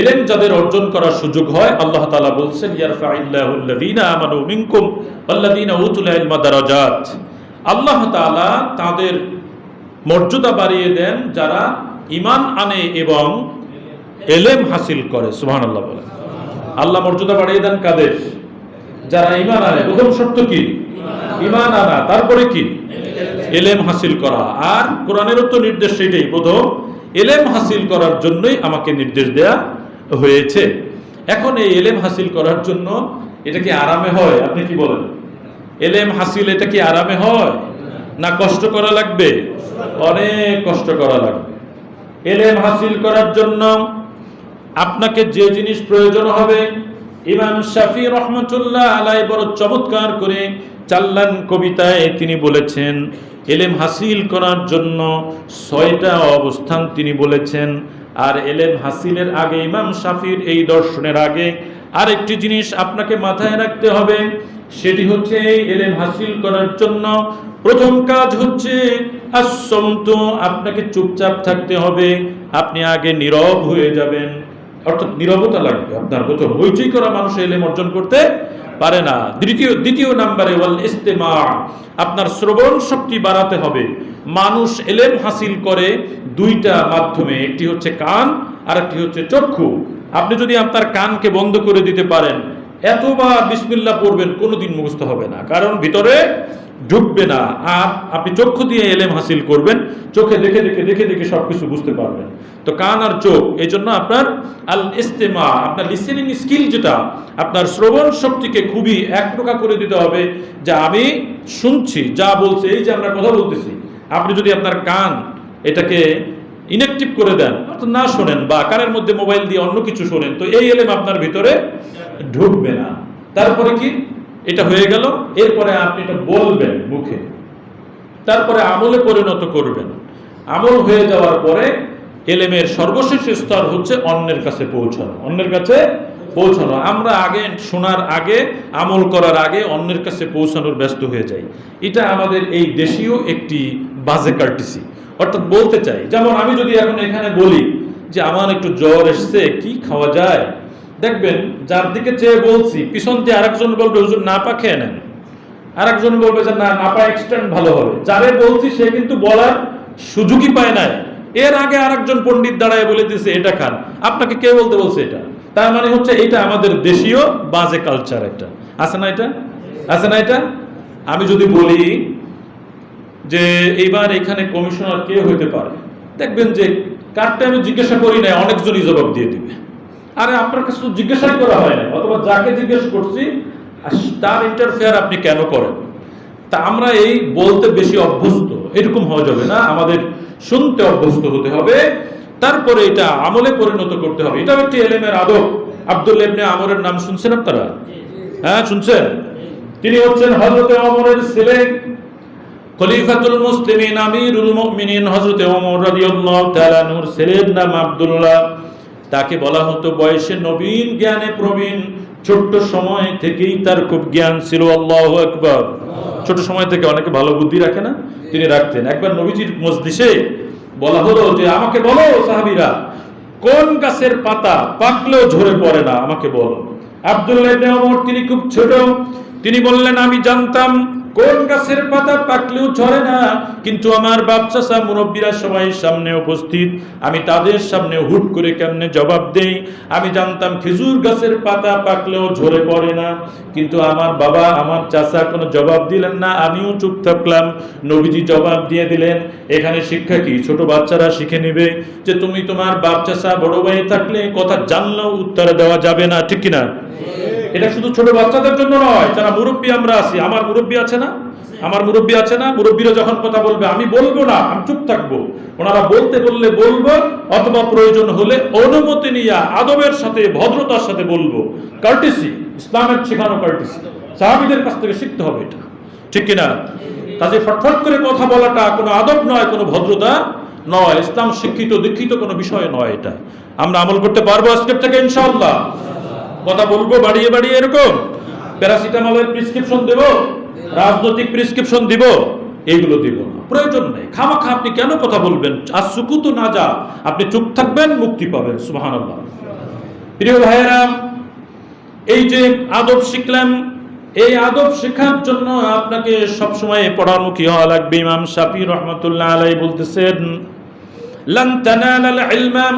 ইলম যাদের অর্জন করার সুযোগ হয়, আল্লাহ তাআলা বলছেন ইয়ারফাইল্লাহুল্লাযীনা আমানু মিনকুম ওয়াল্লাযীনা উতুল ইলমা দারাজাত। আল্লাহ তাআলা তাদের মর্যাদা বাড়িয়ে দেন যারা ঈমান আনে এবং ইলম হাসিল করে। সুবহানাল্লাহ বলে। আল্লাহ মর্যাদা বাড়িয়ে দেন কাদের? যারা ঈমান আনে। প্রথম শর্ত কি? ঈমান আনা। তারপরে কি? ইলম হাসিল করা। আর কোরআনেরও তো নির্দেশ সেটাই, প্রথম ইলম হাসিল করার জন্যই আমাকে নির্দেশ দেয়া হয়েছে। এখন এই ইলম হাসিল করার জন্য এটা কি আরামে হয়? আপনি কি বলেন? ইলম হাসিল এটা কি আরামে হয় না কষ্ট করা লাগবে? অনেক কষ্ট করা লাগবে। ইলম হাসিল করার জন্য আপনাকে যে জিনিস প্রয়োজন হবে, ইমাম শাফি রহমাতুল্লাহ আলাইহি বড় চমৎকার করে চাল্লান কবিতায় তিনি বলেছেন, ইলম হাসিল করার জন্য 6টা অবস্থান তিনি বলেছেন। আর ইলম হাসিলের আগে, ইমাম শাফির এই দর্শনের আগে আরেকটি জিনিস আপনাকে মাথায় রাখতে হবে, সেটি হচ্ছে ইলম হাসিল করার জন্য প্রথম কাজ হচ্ছে আসসমতু, আপনাকে চুপচাপ থাকতে হবে। আপনি আগে নীরব হয়ে যাবেন, অর্থাৎ নীরবতা লাগবে আপনার। প্রথম হইচই করা মানুষ ইলম অর্জন করতে পারে না। দ্বিতীয় নম্বরে ওয়াল ইস্তেমা, আপনার শ্রবণ শক্তি বাড়াতে হবে। মানুষ ইলম হাসিল করে 2টা মাধ্যমে, একটি হচ্ছে কান আর একটি হচ্ছে চক্ষু। আপনি যদি আপনার কানকে বন্ধ করে দিতে পারেন, এতবার বিসমিল্লাহ পড়বেন কোনোদিন মুখস্থ হবে না, কারণ ভিতরে ঢুকবে না। আর আপনি চক্ষু দিয়ে ইলম হাসিল করবেন, চোখে দেখে দেখে দেখে দেখে সবকিছু বুঝতে পারবেন। তো কান আর চোখ, এই জন্য আপনার আল ইস্তেমা, আপনার লিসেনিং স্কিল যেটা, আপনার শ্রবণ শক্তিকে খুবই একপ্রকা করে দিতে হবে যে আমি শুনছি যা বলছে। এই যে আমরা কথা বলতেছি, আপনি যদি আপনার কান এটাকে ইনঅ্যাক্টিভ করে দেন, অর্থাৎ না শোনেন বা কানের মধ্যে মোবাইল দিয়ে অন্য কিছু শোনেন, তো এই ইলম আপনার ভিতরে ঢুকবে না। তারপরে কি? এটা হয়ে গেল। এরপরে আপনি এটা বলবেন মুখে, তারপরে আমলে পরিণত করবেন। আমল হয়ে যাওয়ার পরে ইলমের সর্বশেষ স্তর হচ্ছে অন্যের কাছে পৌঁছানো। অন্যের কাছে পৌঁছানো, আমরা আগে শোনার আগে, আমল করার আগে অন্যের কাছে পৌঁছানোর ব্যস্ত হয়ে যাই। এটা আমাদের এই দেশীয় একটি বাজে কার্টিসি। অর্থাৎ বলতে চাই, যেমন আমি যদি এখন এখানে বলি যে আমার একটু জ্বর এসছে, কি খাওয়া যায়, দেখবেন যার দিকে চেয়ে বলছি পিছন দিয়ে আরেকজন বলবে হুজুর নাপা খেয়ে নেন, আরেকজন বলবে যে না নাপা এক্সটেন্ড ভালো হবে। যারে বলছি সে কিন্তু বলার সুযোগই পায় নাই, এর আগে আরেকজন পণ্ডিত দাঁড়ায় বলে দিয়েছে এটা খান, আপনাকে কে বলতে বলছে এটা? তার মানে হচ্ছে এটা আমাদের দেশীয় বাজে কালচার একটা আছে না? এটা আছে না? এটা আমি যদি বলি যে এইবার এখানে কমিশনার কে হইতে পারে, দেখবেন যে কারটা আমি জিজ্ঞাসা করি না অনেকজনই জবাব দিয়ে দিবে। আরে আপনার কাছে তো জিজ্ঞাসাই করা হয় না, অথবা যাকে জিজ্ঞেস করছি তার ইন্টারফেয়ার আপনি কেন করেন? তা আমরা এই বলতে বেশি অভ্যস্ত, এরকম হওয়া যাবে না। আমাদের শুনতে অভ্যস্ত হতে হবে, তারপরে এটা আমলে পরিণত করতে হবে। এটাও একটি ইলমের আদব। আব্দুল্লাহ ইবনে আমরের নাম শুনছেন আপনারা? হ্যাঁ শুনছেন। তিনি হচ্ছেন হযরত ওমরের ছেলে, খলিফাতুল মুসলিমিন, আমিরুল মুমিনিন হযরত ওমর রাদিয়াল্লাহু তাআলা আনহুর ছেলের নাম আব্দুল্লাহ। তাকে বলা হতো বয়সে নবীন, জ্ঞানে প্রবীণ। ছোট্ট সময় থেকেই তার খুব জ্ঞান ছিল। আল্লাহু আকবার। ছোট সময় থেকে অনেকে ভালো বুদ্ধি রাখে না, তিনি রাখতেন। একবার নবীজির মজলিসে বলা হলো যে আমাকে বলো সাহাবীরা, কোন গাছের পাতা পাকলেও ঝরে পড়ে না, আমাকে বলো। আব্দুল্লাহ ইবনে ওমর তিনি খুব ছোট, তিনি বললেন আমি জানতাম কোন গাছের পাতা পাকলেও ঝরে না, কিন্তু আমার বাপ চাচা মুরব্বীরা সবাই সামনে উপস্থিত, আমি তাদের সামনে হুট করে কেমনে জবাব দেই? আমি জানতাম খেজুর গাছের পাতা পাকলেও ঝরে পড়ে না, কিন্তু আমার বাবা আমার চাচা কোনো জবাব দিলেন না, আমিও চুপ থাকলাম। নবীজি জবাব দিয়ে দিলেন। এখানে শিক্ষা কি? ছোট বাচ্চারা শিখে নেবে যে তুমি তোমার বাপ চাচা বড় ভাই থাকলে কথা জানলেও উত্তর দেওয়া যাবে না, ঠিক কিনা? এটা শুধু ছোট বাচ্চাদের জন্য নয়, যারা মুরব্বী আমরা আছি, আমার মুরব্বী আছে না, আমার মুরব্বী আছে না, মুরব্বীরা যখন কথা বলবে আমি বলবো না, আমি চুপ থাকবো। ওনারা বলতে বললে বলবো, অথবা প্রয়োজন হলে অনুমতি নিয়ে আদবের সাথে ভদ্রতার সাথে বলবো। কার্টিসি, ইসলামের শেখানো কার্টিসি, সাহাবীদের কাছ থেকে শিখতে হবে এটা, ঠিক কিনা? কাজে ফটফট করে কথা বলাটা কোনো আদব নয়, কোনো ভদ্রতা নয়, ইসলাম শিক্ষিত দীক্ষিত কোনো বিষয় নয়। এটা আমরা আমল করতে পারবো আজকের থেকে ইনশাআল্লাহ। কথা বলবো বাড়িয়ে বাড়িয়ে, এরকম প্যারাসিটামলের প্রেসক্রিপশন দেব, রাজনৈতিক প্রেসক্রিপশন দিব, এইগুলো দিব না, প্রয়োজন নেই। খামাখা আপনি কেন কথা বলবেন? আর সুকুতু না যা, আপনি চুপ থাকবেন, মুক্তি পাবেন। সুবহানাল্লাহ। প্রিয় ভাইয়েরা, এই যে আদব শিখলাম, এই আদব শেখার জন্য আপনাকে সবসময় পড়ামুখী হওয়া লাগবে। ইমাম শাফি রহমতুল্লাহ আলাইহি বলতেছেন, লান তানালাল ইলমা,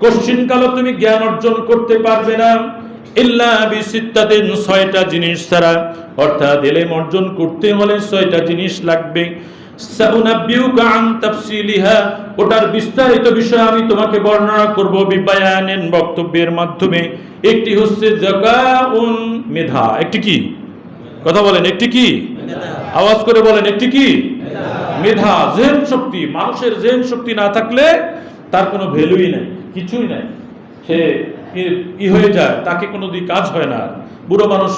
কোশ্চিনকালে তুমি জ্ঞান অর্জন করতে পারবে না, ইল্লা বিসিত্তাতিন, 6টা জিনিস ছাড়া। অর্থাৎ ইলম অর্জন করতে হলে 6টা জিনিস লাগবে। সাউনাব্বিউকা আন তাফসিলিহা, ওটার বিস্তারিত বিষয় আমি তোমাকে বর্ণনা করব বিবায়ানিন, বক্তব্যের মাধ্যমে। একটি হচ্ছে যাকাউন, মেধা। একটি কি? কথা বলেন, একটি কি? আওয়াজ করে বলেন, একটি কি? মেধা, জেহেন শক্তি। মানুষের জেহেন শক্তি না থাকলে তার কোনো ভ্যালুই নাই, কিছুই নাই, সে হয়ে যায়, তাকে কোনো দিন কাজ হয় না। বুড়ো মানুষ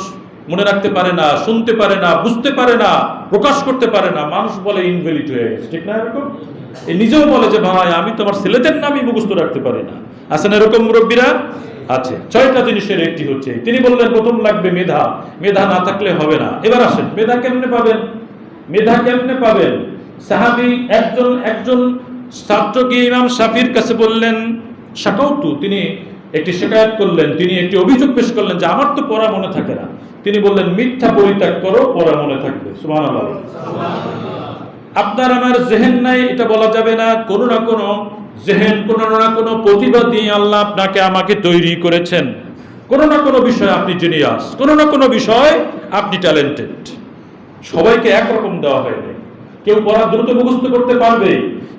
মনে রাখতে পারে না, শুনতে পারে না, বুঝতে পারে না, প্রকাশ করতে পারে না, মানুষ বলে ইনভ্যালিড হয়ে গেছে, ঠিক না? এরকম নিজেও বলে যে ভাই আমি তোমার ছেলেদের নামই মুখস্থ রাখতে পারি না। আছেন এরকম মুরব্বীরা? আছে। 6টা জিনিসের একটি হচ্ছে, তিনি বললেন প্রথম লাগবে মেধা। মেধা না থাকলে হবে না। এবার আসেন, মেধা কেমনে পাবেন? মেধা কেমনে পাবেন? সাহাবী একজন ছাত্র গিয়ে ইমাম শাফির কাছে বললেন, শাকাউতু, তিনি একটি শিকায়ত করলেন, তিনি একটি অভিযোগ পেশ করলেন যে আমার তো পড়া মনে থাকে না। তিনি বললেন, মিথ্যা পরিত্যাগ করো, পড়া মনে থাকবে। সুবহানাল্লাহ। আপনার আমার জেহেন নাই এটা বলা যাবে না। কোনো না কোনো জেহেন, কোনো না কোনো প্রতিভা দিয়ে আল্লাহ আপনাকে আমাকে তৈরি করেছেন। কোনো না কোনো বিষয় আপনি জিনিয়াস, কোনো না কোনো বিষয় আপনি ট্যালেন্টেড। সবাইকে একরকম দেওয়া হয়নি। কেউ পড়া দ্রুত মুখস্থ করতে পারবে,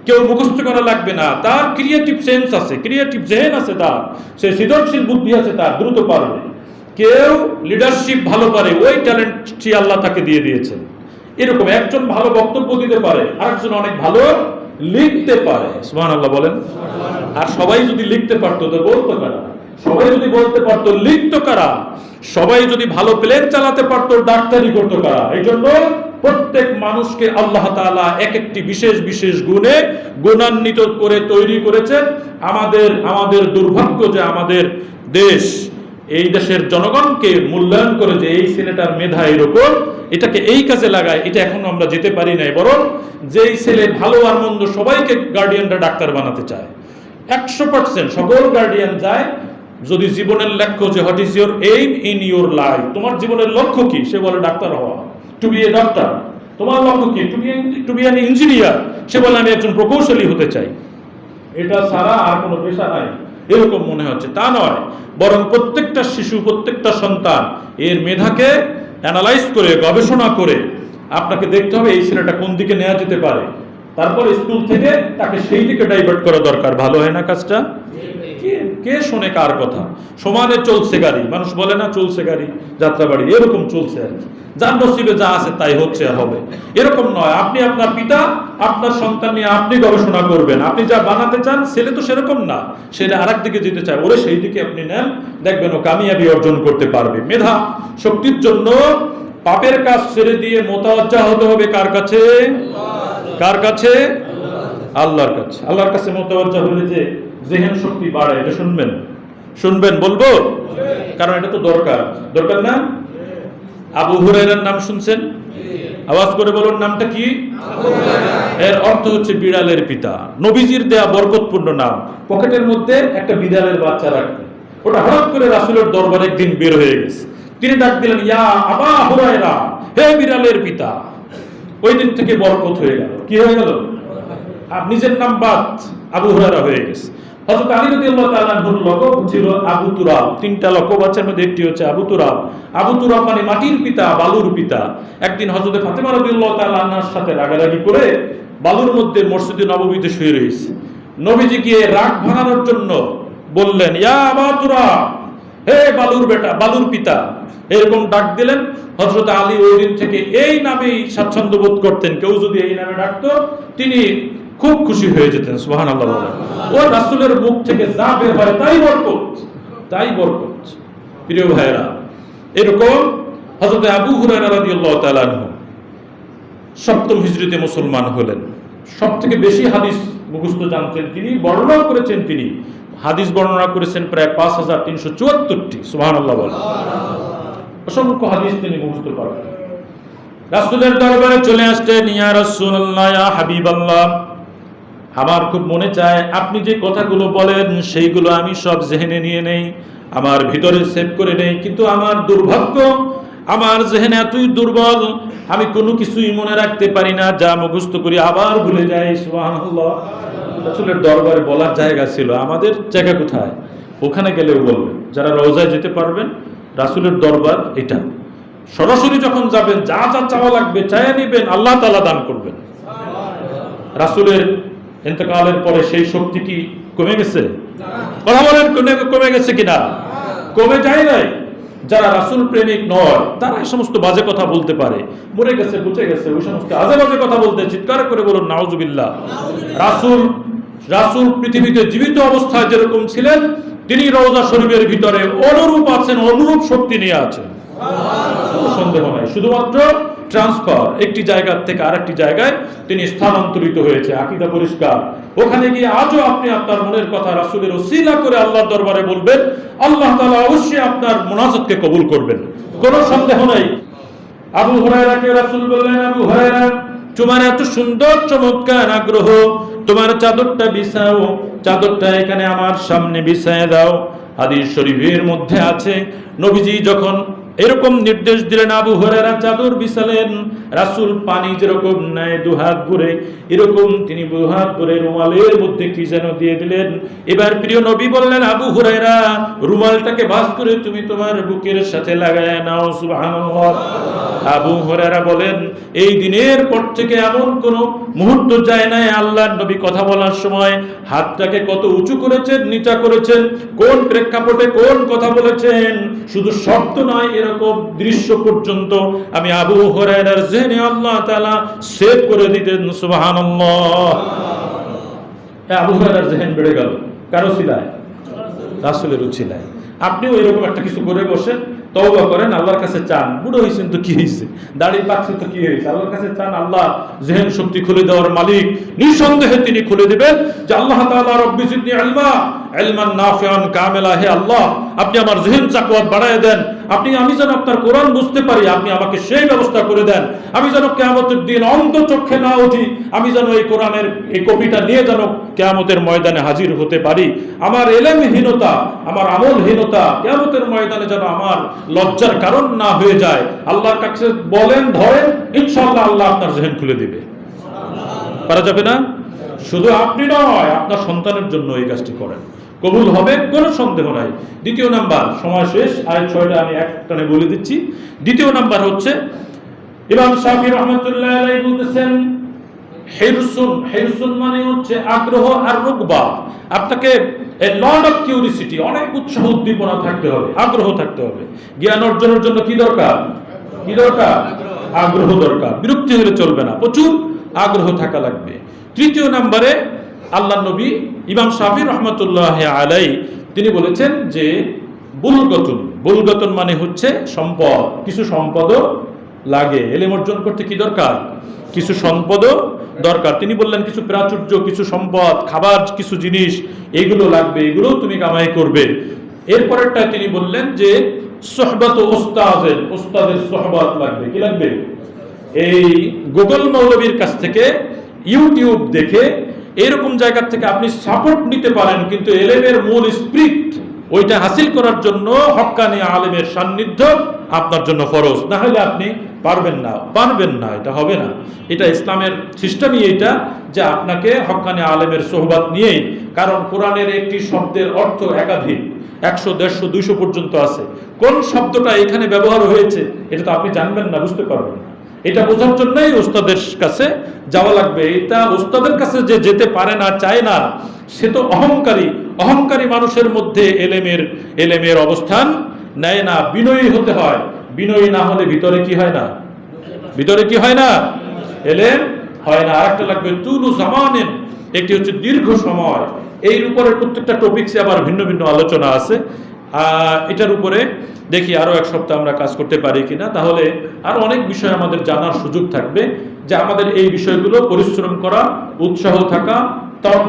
কেউ মুখস্থ করা লাগবে না। তার ক্রিয়েটিভ সেন্স আছে, ক্রিয়েটিভ জেহেন আছে, তার সে সৃজনশীল বুদ্ধি আছে, তার দ্রুত পারবে। কেউ লিডারশিপ ভালো পারে, ওই ট্যালেন্টটি আল্লাহ তাকে দিয়ে দিয়েছেন। এরকম একজন ভালো বক্তব্য দিতে পারে, আরেকজন অনেক ভালো লিখতে পারে। সুবহানাল্লাহ বলেন। আর সবাই যদি লিখতে পারতো তো বলতো কারা? সবাই যদি বলতে পারতো লিখতো কারা? সবাই যদি ভালো প্লেন চালাতে পারতো ডাক্তারি করতো কারা? এই জন্য প্রত্যেক মানুষকে আল্লাহ তাআলা এক একটি বিশেষ বিশেষ গুণে গুণান্বিত করে তৈরি করেছেন। আমাদের দুর্ভাগ্য যে আমাদের দেশ, এই দেশের জনগণকে মূল্যায়ন করে যে এই ছেলেটার মেধা এরকম, এটাকে এই কাজে লাগায়, এটা এখনো আমরা যেতে পারি নাই। বরং যেই ছেলে ভালো আর মন্দ সবাইকে গার্ডিয়ানরা ডাক্তার বানাতে চায়। 100% সকল গার্ডিয়ান যায়, যদি জীবনের লক্ষ্য যে what is your aim in your life, তোমার জীবনের লক্ষ্য কি, সে বলে ডাক্তার হওয়া, টু বি এ ডক্টর। তোমার লক্ষ্য কি? টু বি অ্যান ইঞ্জিনিয়ার, সে বলে আমি একজন প্রকৌশলী হতে চাই। এটা ছাড়া আর কোনো পেশা নাই, এরকম মনে হচ্ছে। তা নয়, বরং প্রত্যেকটা শিশু, প্রত্যেকটা সন্তান এর মেধাকে অ্যানালাইজ করে, গবেষণা করে আপনাকে দেখতে হবে এই ছেলেটা কোন দিকে নেওয়া যেতে পারে। তারপর স্কুল থেকে তাকে সেই দিকে ডাইভার্ট করা দরকার। ভালো হয় না কাজটা? কে শোনে কার কথা? সমানে চলছে গাড়ি, মানুষ বলে না চলছে গাড়ি, যাত্রাবাড়ি, এরকম চলছে আর কি। যার নসিবে যা আছে তাই হচ্ছে হবে, এরকম নয়। আপনি আপনার পিতা, আপনার সন্তান নিয়ে আপনি গবেষণা করবেন। আপনি যা বানাতে চান, ছেলে তো সেরকম না, সেটা আরেক দিকে যেতে চায়, ওরে সেই দিকে আপনি নেন, দেখবেন ও কামিয়াবি অর্জন করতে পারবে। মেধা শক্তির জন্য পাপের কাজ ছেড়ে দিয়ে মোতাওয়াজ্জা হতে হবে কার কাছে? কার কাছে? আল্লাহর কাছে। আল্লাহর কাছে মোতাওয়াজ্জা হলে যে জেহেন শক্তি বাড়ে, এটা শুনবেন বলবো, কারণ এটা তো দরকার না? আবু হুরায়রার নাম শুনছেন? আওয়াজ করে বলুন, নামটা কি? এর অর্থ হচ্ছে বিড়ালের পিতা। নবীজির দেয়া বরকতপূর্ণ নাম। পকেটের মধ্যে একটা বিড়ালের বাচ্চা রাখতেন। ওটা হঠাৎ করে রাসূলের দরবারে একদিন বের হয়ে গেছে। তিনি ডাক দিলেন, ইয়া আবা হুরায়রা, হে বিড়ালের পিতা। ওই দিন থেকে বরকত হয়ে গেল। কি হয়ে গেল? নিজের নাম বাদ আবু হুরায়রা হয়ে গেছে। হযরত আলী রাদিয়াল্লাহু তাআলা আনহুর লকব ছিল আবু তুরাব। 3টা লকব আছে, মধ্যে একটি হচ্ছে আবু তুরাব। আবু তুরাব মানে মাটির পিতা, বালুর পিতা। একদিন হযরত ফাতেমা রাদিয়াল্লাহু তাআলা আনহার সাথে রাগারাগি করে বালুর মধ্যে মসজিদে নববীতে শুয়ে রয়েছে। নবীজি গিয়ে রাগ ভাঙানোর জন্য বললেন, ইয়া আবু তুরাব, হে বালুর বেটা, বালুর পিতা, এরকম ডাক দিলেন। হযরত আলী ওই দিন থেকে এই নামেই স্বাচ্ছন্দ্য বোধ করতেন। কেউ যদি এই নামে ডাকতো তিনি খুব খুশি হয়ে যেতেন। সুবহানাল্লাহ বলেন। ও রাসূলের মুখ থেকে যা বের হয় তাই বরকত। প্রিয় ভাইরা, এরকম হযরত আবু হুরায়রা রাদিয়াল্লাহু তাআলা আনহু 7ম হিজরিতে মুসলমান হলেন। সবথেকে বেশি হাদিস মুখস্থ জানতেন তিনি, বর্ণনা করেছেন তিনি। হাদিস বর্ণনা করেছেন প্রায় 5374টি। সুবহানাল্লাহ বলেন। অসংখ্য হাদিস তিনি মুখস্থ করেন। রাসূলের দরবারে চলে আসতেন, ইয়া রাসূলুল্লাহ, ইয়া হাবিবাল্লাহ, আমার খুব মনে চায় আপনি যে কথাগুলো বলেন সেইগুলো আমি সব জেহেনে নিয়ে নেই। আমার ভিতরে সেভ করে নেই, কিন্তু আমার দুর্ভাগ্য, আমার জেহেন এতই দুর্বল, আমি কোনো কিছুই মনে রাখতে পারি না, যা মুখস্থ করি আবার ভুলে যাই। সুবহানাল্লাহ। রাসূলের দরবারে বলার জায়গা ছিল, আমাদের জায়গা কোথায়? ওখানে গেলেও বলবেন, যারা রওজায় যেতে পারবেন, রাসূলের দরবার এটা। সরাসরি যখন যাবেন, যা যা চাওয়া লাগবে চাইয়া নিবেন, আল্লাহ তাআলা দান করবেন। রাসূলের ইন্তেকালের পরে সেই শক্তি কি কমে গেছে? কথা বলেন, কমে গেছে কিনা? কমে যায় নাই। যারা রাসূল প্রেমিক নয় তারা এই সমস্ত বাজে কথা বলতে পারে, মরে গেছে, বুঝে গেছে, ওই সমস্ত আজে বাজে কথা বলতে চিৎকার করে বলুন নাউজুবিল্লাহ। রাসূল পৃথিবীতে জীবিত অবস্থায় যেরকম ছিলেন, তিনি রওজা শরীফের ভিতরে অনুরূপ আছেন, অনুরূপ শক্তি নিয়ে আছেন, কোনো সন্দেহ নাই। শুধুমাত্র ট্রান্সফার, একটি জায়গা থেকে আরেকটি জায়গায় তিনি স্থানান্তরিত হয়েছে, আকীদা পরিষ্কার। ওখানে গিয়ে আজও আপনি আপনার মনের কথা রাসূলের ওসিলা করে আল্লাহর দরবারে বলবেন, আল্লাহ তাআলা অবশ্যই আপনার মুনাজাতকে কবুল করবেন, কোনো সন্দেহ নাই। আবু হুরায়রাকে রাসূল বললেন, আবু হুরায়রা, তোমার এত সুন্দর চমৎকার আগ্রহ, তোমার চাদরটা বিছাও, চাদরটা এখানে আমার সামনে বিছায় দাও। হাদিস শরীফের মধ্যে আছে, নবীজি যখন এরকম নির্দেশ দিলেন, আবু হুরায়রা চাদর বিছালেন। রাসূল পানি যেরকম নেয় দুহাত ভরে, এরকম তিনি দুহাত ভরে রুমালের মধ্যে কি যেন দিয়ে দিলেন। এবার প্রিয় নবী বললেন, আবু হুরায়রা, রুমালটাকে ভাঁজ করে তুমি তোমার বুকের সাথে লাগায় নাও। সুবহানাল্লাহ। আবু হুরায়রা বলেন, এই দিনের পর থেকে এমন কোন মুহূর্ত যায় নাই আল্লাহর নবী কথা বলার সময় হাতটাকে কত উঁচু করেছেন, নিচা করেছেন, কোন প্রেক্ষাপটে কোন কথা বলেছেন, শুধু শব্দ নয়, এরকম দৃশ্য পর্যন্ত আমি আবু হুরায়রার জেহনে আল্লাহ তাআলা সেভ করে দিতেন। সুবহানাল্লাহ। আবু হুরায়রার জেহেন বেড়ে গেল, কারো ছিলায়? রাসূলের উছিলায়। আপনিও এরকম একটা কিছু করে বসেন, তওবা করেন, আল্লাহর কাছে চান। বুড়ো হয়েছেন তো কি হয়েছে, দাড়ি পাকছে তো কি হয়েছে, আল্লাহর কাছে চান। আল্লাহ জেহেন শক্তি খুলে দেওয়ার মালিক, নিঃসন্দেহে তিনি খুলে দিবেন। যে আল্লাহ তাআলা রব্বি জিদনি ইলমা, ইলমান নাফিআন কামিলা, হে আল্লাহ আপনি আমার জেহেন চাকওয়াত বাড়ায় দেন, আমি যেন আপনার কোরআন বুঝতে পারি, আপনি আমাকে সেই ব্যবস্থা করে দেন। আমি যেন কিয়ামতের দিন অন্ধ চক্ষে না উঠি, আমি যেন এই কোরআনের এই কপিটা নিয়ে যেন কিয়ামতের ময়দানে হাজির হতে পারি। আমার ইলমহীনতা, আমার আমলহীনতা কিয়ামতের ময়দানে যেন আমার লজ্জার কারণ না হয়ে যায়। আল্লাহর কাছে বলেন, ধরেন, ইনশাআল্লাহ আল্লাহ আপনার জেহেন খুলে দিবে। পারা যাবে না? শুধু আপনি নয়, আপনার সন্তানের জন্য এই কাজটি করেন, কবুল হবে, কোনো সন্দেহ নাই। দ্বিতীয় নাম্বার, সময় শেষ, আয়াত 6টা আমি একটানে বলে দিচ্ছি। দ্বিতীয় নাম্বার হচ্ছে, ইমাম শাফিঈ রাহমাতুল্লাহ আলাইহি বলতেছেন, হিরসুন মানে হচ্ছে আগ্রহ, আর রুগবা, আপনাকে এ লট অফ কিউরিসিটি, অনেক উৎসাহ উদ্দীপনা থাকতে হবে, আগ্রহ থাকতে হবে। জ্ঞান অর্জনের জন্য কি দরকার? কি দরকার? আগ্রহ দরকার। বিরক্তি হলে চলবে না, প্রচুর আগ্রহ থাকা লাগবে। তৃতীয় নম্বরে আল্লাহ নবী ইমাম শাফিঈ রাহমাতুল্লাহ আলাইহি তিনি বলেছেন যে বুলগতুন মানে হচ্ছে সম্পদ, কিছু সম্পদও লাগে। ইলম অর্জন করতে কি দরকার? কিছু সম্পদও দরকার। তিনি বললেন কিছু প্রাচুর্য, কিছু সম্পদ, খাবার, কিছু জিনিস, এগুলো লাগবে, এগুলো তুমি কামাই করবে। এরপরেরটা তিনি বললেন যে সোহবত ওস্তাদের সোহবত লাগবে। কি লাগবে? এই গুগল মৌলবীর কাছ থেকে, ইউটিউব দেখে, এরকম জায়গা থেকে আপনি সাপোর্ট নিতে পারেন, কিন্তু এলেমের মূল স্পিরিট ওইটা হাসিল করার জন্য হক্কানি আলেমের সান্নিধ্য আপনার জন্য ফরজ, না হলে আপনি পারবেন না, এটা হবে না। এটা ইসলামের সিস্টেমই এইটা, যে আপনাকে হক্কানি আলেমের সোহবত নিয়েই, কারণ কোরআনের একটি শব্দের অর্থ একাধিক, 100, 150, 200 পর্যন্ত আছে। কোন শব্দটা এখানে ব্যবহার হয়েছে এটা তো আপনি জানবেন না, বুঝতে পারবেন না। এটা বোঝার জন্যই ওস্তাদের কাছে যাওয়া লাগবে। এটা ওস্তাদের কাছে যে যেতে পারে না, চায় না, সে তো অহংকারী মানুষের মধ্যে এলেমের অবস্থান নেয় না। বিনয়ী হতে হয়, বিনয়ী না হলে ভিতরে কি হয় না? এলেম হয় না। আরেকটা লাগবে তুলু জামানেন, একটি হচ্ছে দীর্ঘ সময়। এর উপরে প্রত্যেকটা টপিকসে আবার ভিন্ন ভিন্ন আলোচনা আছে। এটার উপরে দেখি আরো এক সপ্তাহ আমরা কাজ করতে পারি কিনা, তাহলে আরো অনেক বিষয় আমাদের জানার সুযোগ থাকবে। যে আমাদের এই বিষয়গুলো পরিশ্রম করা, উৎসাহ থাকা,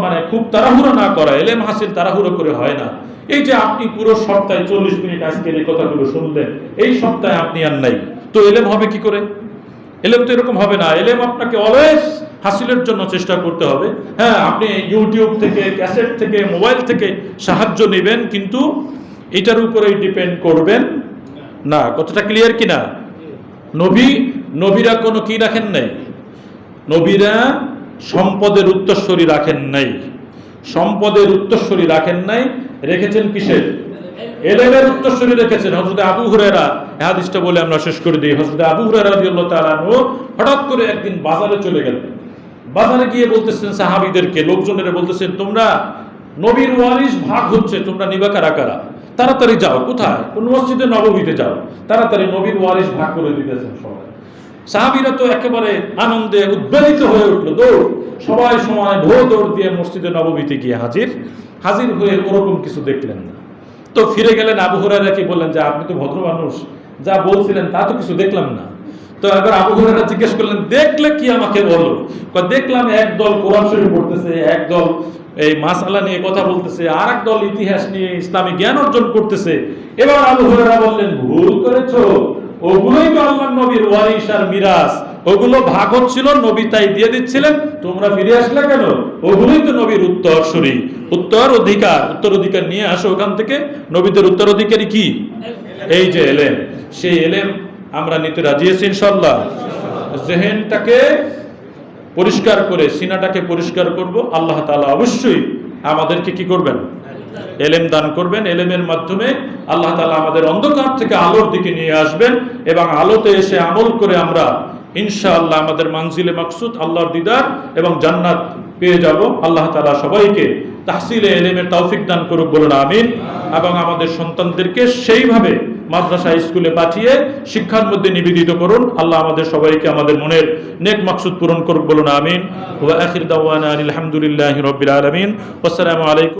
মানে খুব তাড়াহুড়ো না করা। এলেম হাসিল তাড়াহুড়ো করে হয় না। এই যে আপনি পুরো সপ্তাহে 40 মিনিট আজকের এই কথাগুলো শুনলেন, এই সপ্তাহে আপনি আর নাই, তো এলেম হবে কি করে? এলেম তো এরকম হবে না। এলেম আপনাকে অলওয়েজ হাসিলের জন্য চেষ্টা করতে হবে। হ্যাঁ, আপনি ইউটিউব থেকে, ক্যাসেট থেকে, মোবাইল থেকে সাহায্য নেবেন, কিন্তু এটার উপরেই ডিপেন্ড করবেন না। কতটা ক্লিয়ার কিনা? নবীরা কোনো কি রাখেন নাই? নবীরা সম্পদের উত্তরসূরি রাখেন নাই। সম্পদের উত্তরসূরি রাখেন নাই, রেখেছেন কিসের? এলেমের উত্তরসূরি রেখেছেন। হযরত আবু হুরায়রা, হাদিসটা বলে আমরা শেষ করে দিই। হযরত আবু হুরায়রা রাদিয়াল্লাহু তাআলা আনহু হঠাৎ করে একদিন বাজারে চলে গেলেন। বাজারে গিয়ে বলতেছেন সাহাবীদেরকে, লোকজনেরা বলতেছেন, তোমরা নবীর ওয়ারিস ভাগ হচ্ছে, তোমরা নিবা কারা কারা? তাড়াতাড়ি যাও। কোথায়? কোন মসজিদে নববীতে যাও, তাড়াতাড়ি নবীর ওয়ারিস ভাগ করে দিতেছেন সবাই। সাহাবীরা তো একেবারে আনন্দে উদ্বেলিত হয়ে উঠলো, দৌড়, সবাই সময় দৌড় দিয়ে মসজিদে নববীতে গিয়ে হাজির হয়ে ওরকম কিছু দেখলেন না। তো ফিরে গেলেন, আবু হুরায়রাকে বললেন যে আপনি তো ভদ্র মানুষ, যা বলছিলেন তা তো কিছু দেখলাম না। তো এবার আবু হুরায়রা জিজ্ঞেস করলেন, দেখলে কি আমাকে বলো? দেখলাম একদল কোরআন শরীফ পড়তেছে, একদল এই মাসআলা নিয়ে কথা বলতেছে, আর একদল ইতিহাস নিয়ে ইসলামী জ্ঞান অর্জন করতেছে। এবার আবু হুরায়রা বললেন, ভুল করেছো, ওগুলোই তো আল্লাহর নবীর ওয়ারিস আর মিরাস, ওগুলো ভাগ হচ্ছিল, নবী তাই দিয়ে দিচ্ছিলেন, তোমরা ফিরে আসলে কেন? ওগুলোই তো নবীর উত্তরসূরি, উত্তরাধিকার নিয়ে আসো ওখান থেকে। নবীদের উত্তরাধিকারী কি? এই যে এলেম, সেই এলেম আমরা নিতে রাজি আছি ইনশাআল্লাহ। জেহেনটাকে পরিষ্কার করে, সিনাটাকে পরিষ্কার করব। আল্লাহ তাআলা অবশ্যই আমাদেরকে কি করবেন? এলেম দান করবেন। এলেমের মাধ্যমে আল্লাহ তাআলা আমাদের অন্ধকার থেকে আলোর দিকে নিয়ে আসবেন, এবং আলোতে এসে আমল করে আমরা ইনশাআল্লাহ আমাদের মানজিলে মাকসুদ আল্লাহর দিদার এবং জান্নাত পেয়ে যাব। আল্লাহ তাআলা সবাইকে তাহসিলে এলেমের তৌফিক দান করুক, বলুন আমিন। এবং আমাদের সন্তানদেরকে সেইভাবে মাদ্রাসা স্কুলে পাঠিয়ে শিক্ষার মধ্যে নিবেদিত করুন। আল্লাহ আমাদের সবাইকে আমাদের মনের নেক মাকসুদ পূরণ করুক, বলুন আমিন। ওয়া আখির দাওয়ানা আলহামদুলিল্লাহি রাব্বিল আলামিন। আসসালামু আলাইকুম।